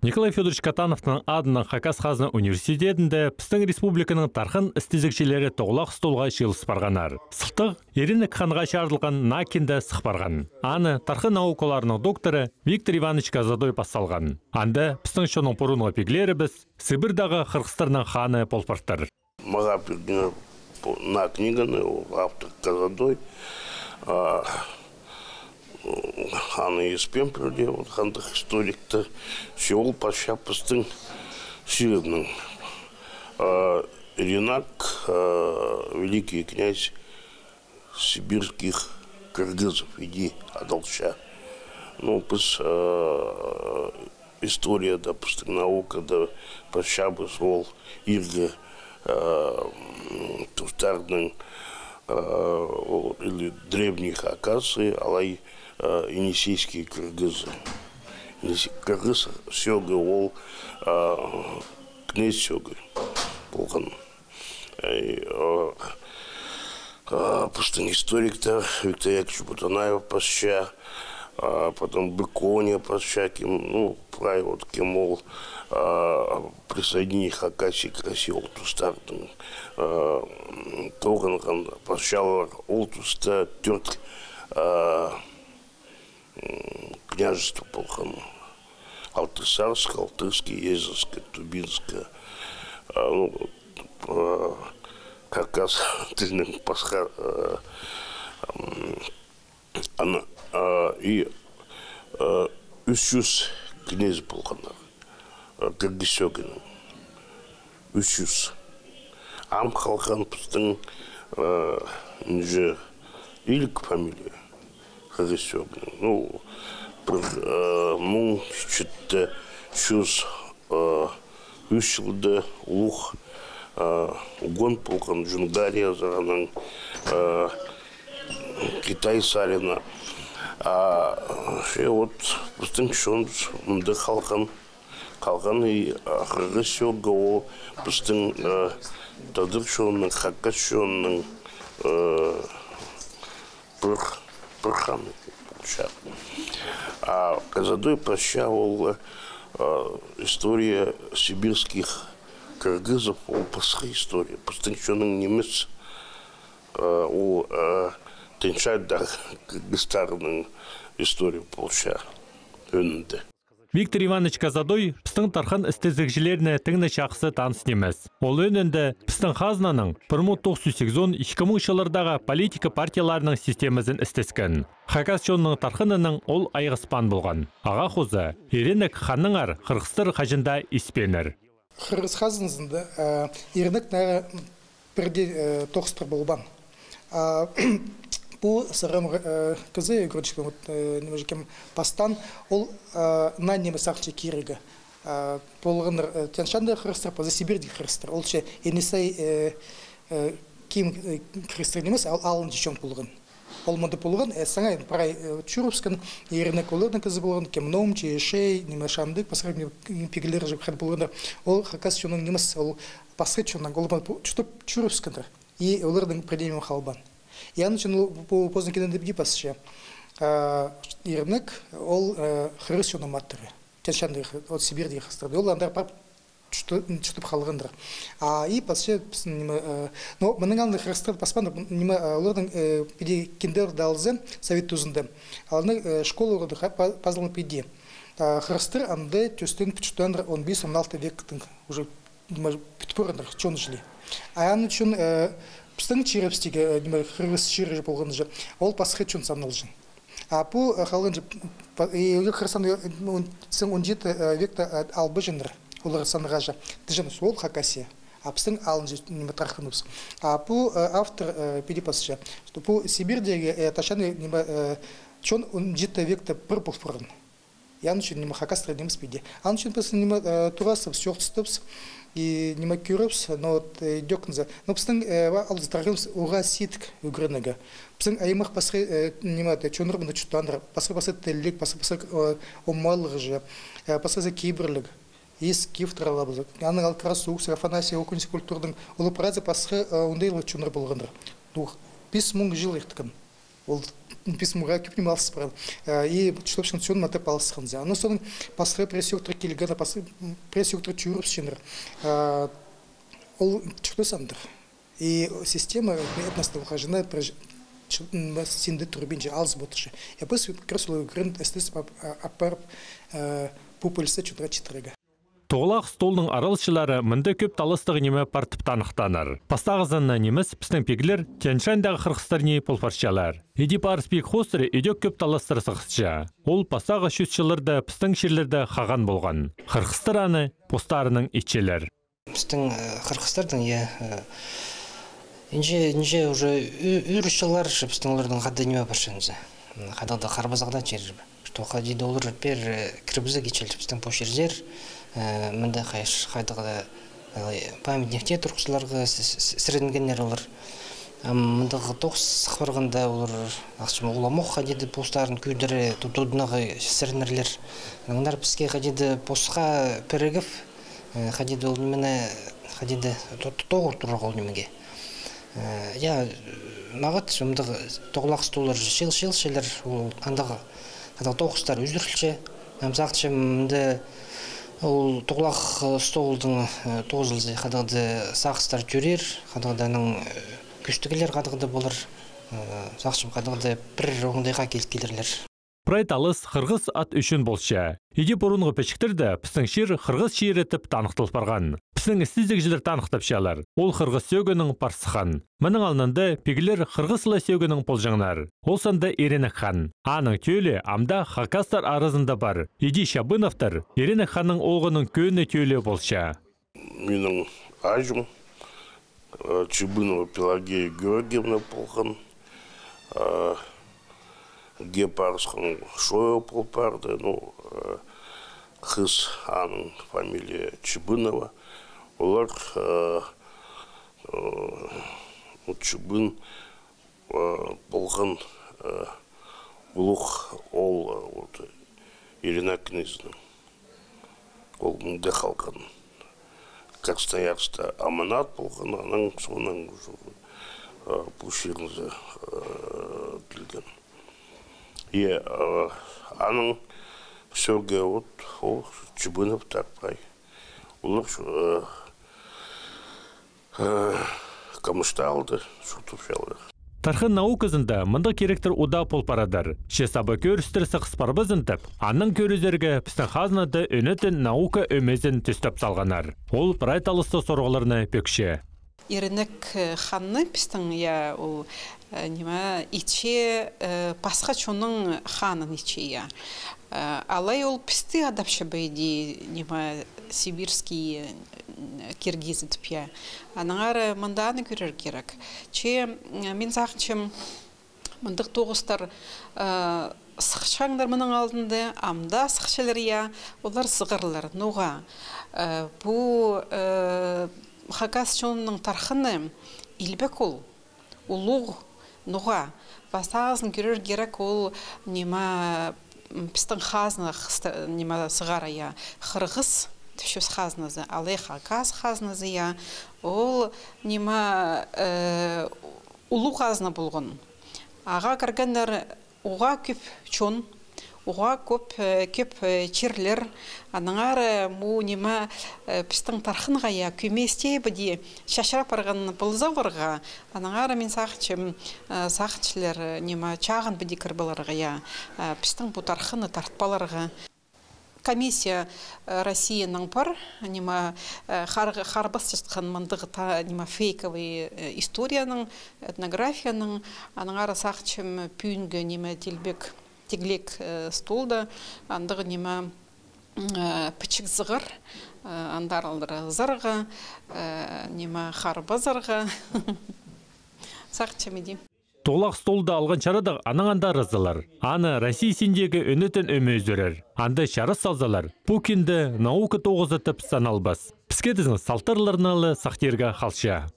Николай Федорович Катановтың адынан Хакас Хазна университетінде пістің республиканың тархын істезікшілері тоғылақ столға шиылыс барғанар. Сылтық ерінік ханға шарылған накинді сық барған. Аны тархын наукаларының докторы Виктор Иванович Казадой пасалған. Анды пістің шоның порунғы пеглері біз Сибирдағы Қырғызстанның ханы полпарттыр. Маға пегені на книганы автор Казадой. Ханы еспен пірде, хандық историктер, шеол паша пыстың сиребнің. Ренак, великий князь сибирских кыргызов, иди одолща. Ну, пыс история, да, пыстың наука, да, паша біз ол ирге туфтардың или древних Хакасы, алай енисейские кыргызы. Кыргыз сёгы ол князь сёгы болған. Пустын историктер Виктор Яковлевич Бутанаев пасша, потом Быконя пасша, ну, правильно, вот кем ол присоедини Хакаси краси олтустардың тоғынған пасшалар олтуста төрт княжество болған. Алтысарск, Алтырский, Езерское, Тубинское, Хакас тілінің пасха и 300 князь болғандар. Кыргызсөгінің 300. Ам қалған пыстың илік фамилия Кыргызсөгінің. Ну, мұң шүтті шүз 3 жылды ұлық угон болған Джунгария жағынан Китай сарина. Вот пыстың шон мұнды қалған и Кыргызсөгі ол пыстың тадыр шонның, Хакас шонның бір ханы получал. А Казадой паща ол история сибирских кыргызов, ол пасха история. Пыстың шонның немес ол теншайдар кыргыздарының история получа өнінде. Виктор Иванович Казадой пістің тархан істезікшілеріне тіңні шақсы таныс немес. Ол өнінде пістің хазнаның 1980-2000 жылдардағы политика партияларының системізін істескен. Хакас шонның тархынының ол айғыспан болған. Аға қозы, ерінік ханның Қырғызстар қажында испенер. Қырғыз хазынызында ерінік нәрі бірде тоқыстыр болған. Бұл сырым кызы, немежекем пастан, ол на неме сақчы керегі. Болғаныр тяншанды Қырғызстар, поза Сибирді Қырғызстар. Ол ше енесай кем Қырғызстар немес, алын жешен болған. Ол мұнды болған, саңай прай Чуровскан, ерінек олырдың кызы болған, кем ном, чешей, неме шамдық, пасырым пегілері жеп қад болғандар. Ол Хакас шоның немес, ол пасырет шоның, ол чүтіп Чуровскандар. И олырдың пределем халбан. Я начал поздно кидать бги пасше. Ирнек, ол хрысёна матери. Тяншанды от Сибири хастарды. Ол андар пап что халгандр. И пасше, но манганды хрыстрад паспанда нима лордың пиди киндер далзе совет тузында. Алны школа роды пазлын пиди. Хрыстры анды тюстен пчтандр он 15 вектың уже питпорандр чон жили. Аны чон Пыстың черепстегі Қырғыз шері болған жа, ол пасхет чон санылжын. Бұл қалған жа, Қырғызстан 17 векта албы жындыр, олар саныға жа, дыжын сол Хакасия. Пыстың алын жа, неме тарқыныбыз. Бұл автор педипасы жа, бұл Сибирдегі ташаны чон 17 векта бір бұлфырын. Яны үшін неме Хакастыр неміз педе. Аны үшін пысы неме турасып, сёқтыстыпс, и не макюрс, но вот дёкнза. Но пстың алдыстарымыз уға ситк үгірінігі. Пстың аймақ пасқы немады, чонырмында чутандыр, пасқы тәлік, пасқы омалығы жа, пасқы кейбірлік, ес кефтырала бұзы. Аның алқарасы уқсы, Афанасия окунси культурдың ұлы празы пасқы ондайлы чоныр болғандар. 5 мың жыл ектікін. Ол письмуға көп не малсыз барған. И шлопшын түсін матап алысқан зе. Аны соның пасқы пресс-сектор келген, пресс-сектор чүйіріп шыныр. Ол чүкті сандыр. И система этностного хождения синды турбинже алыс ботышы. Я пос красулы гранд эстес апар пупыльсы чудра читрыга. Тоғылақ столның аралшылары мында көп талыстығы неме партып танықтанар. Пастағызанна немес пістің пегілер Тяньшандағы қырғыстарыне полфаршалар. Еди парспек хостыры едек көп таластыры сықсыча. Ол пастағы шүтшілерді пістің шерлерді қаған болған. Қырғыстар аны постарының итчелер. Пістің қырғыстардың Инже уже үрішілер пістің олардың қадды неме баршанызы. Қадалда қарбазағда черіп. Что ходиды олар пер кірбізі кечелді пістің пошерзер. Мында қайдығыда памятникте тұрқшыларға сірінгенлер олар. Мындағы тоқс сықпарғанда олар ұламоқ қадиды постарын күйдірі тұтудынағы сірінерлер. Наңдар піске қадиды постқа перегіп, қадиды ол немені қадиды тоғыр тұрғы ол немеге. Я мағыт жұмдағы тоғылақ столар шел-шелер андағы тоғыстар үздірілші. Мәмзақтшы мүнді ол тоғылақ столдың тоғызылзы қадағды сақыстар көрер, қадағданың күштігілер қадағды болыр, сақшым қадағды бір оңдайға келдерлер. Прайт алыс қырғыз ат үшін болша. Еде бұрынғы пәчіктерді пістің шер қырғыз шер етіп танықтылып барған. Пістің істізікжілер танықтап шалар. Ол қырғыз сөгінің парсыхан. Мұның алынында пегілер қырғызлы сөгінің полжаңнар. Ол санда Еренек хан. Аның төлі амда хакастар арызында бар. Еде Шабыновтар Еренек ханның олғының көні төлі болша. Менің ажым Чебынова Пелагея Георгиевна полхан. Гепарсхан Шоя полпарды, қыз аның фамилия Чебынова. Олар Чебын болған ұлық ол Ирина князінің. Ол мұнда қалған. Красноярскта аманат болған, аның соның пуширіңізі тілген. И аның сөге ол Чебынов тарпай. Олар камышта алды, шутып шалды. Тархын наукызында мұнда керектір ұда полпарадар. Шесабы көрістір сықспар бізінтіп, аның көрізерге пістің қазынады өнетін наука өмезін түстіп салғанар. Ол прайталысты сорғыларына пөкше. Еренек ханны пістің ол иче пасха чоның ханын иче. Алай ол пісті адапшы бәйді сибирский киргизы тіпе. Аныңар мұнданы көрер керек. Мен сақыншым мұндық тоғыстар сықшаңдар мұның алдында, амда сықшылар олар сығырлар, ноға. Бұл Хакас чонның тархыны илбек ол, ұлуғ, ноға. Бастағызын көрер керек ол пістің хазны сығара қырғыз түшіс хазназы, алай Хакас хазназы ол ұлу хазны болғын. Аға кіргендер оға көп чон, оға көп черлер, аныңар пістің тархынға көместе бәде шашыра парған бұлзавырға, аныңар мен сақчылар чағын бәде кірбаларға, пістің бұл тархыны тартпаларға. Комиссия Россияның бар, харбас жатқан мындығы фейковый историяның, этнографияның, аныңар сақчым пүйінгі телбек теглек столда, андығы пічік зығыр, андар алдыры зырға, харба зырға, сақчым едім. Тоғылақ столда алған шарадық анаңанда разылар. Аны Россия сендегі өнетін өмі өзірер. Анды шары салзалар. Пукинді наука тоғызы тіп саналбас. Піскетізің салтарларналы сақтерге қалша.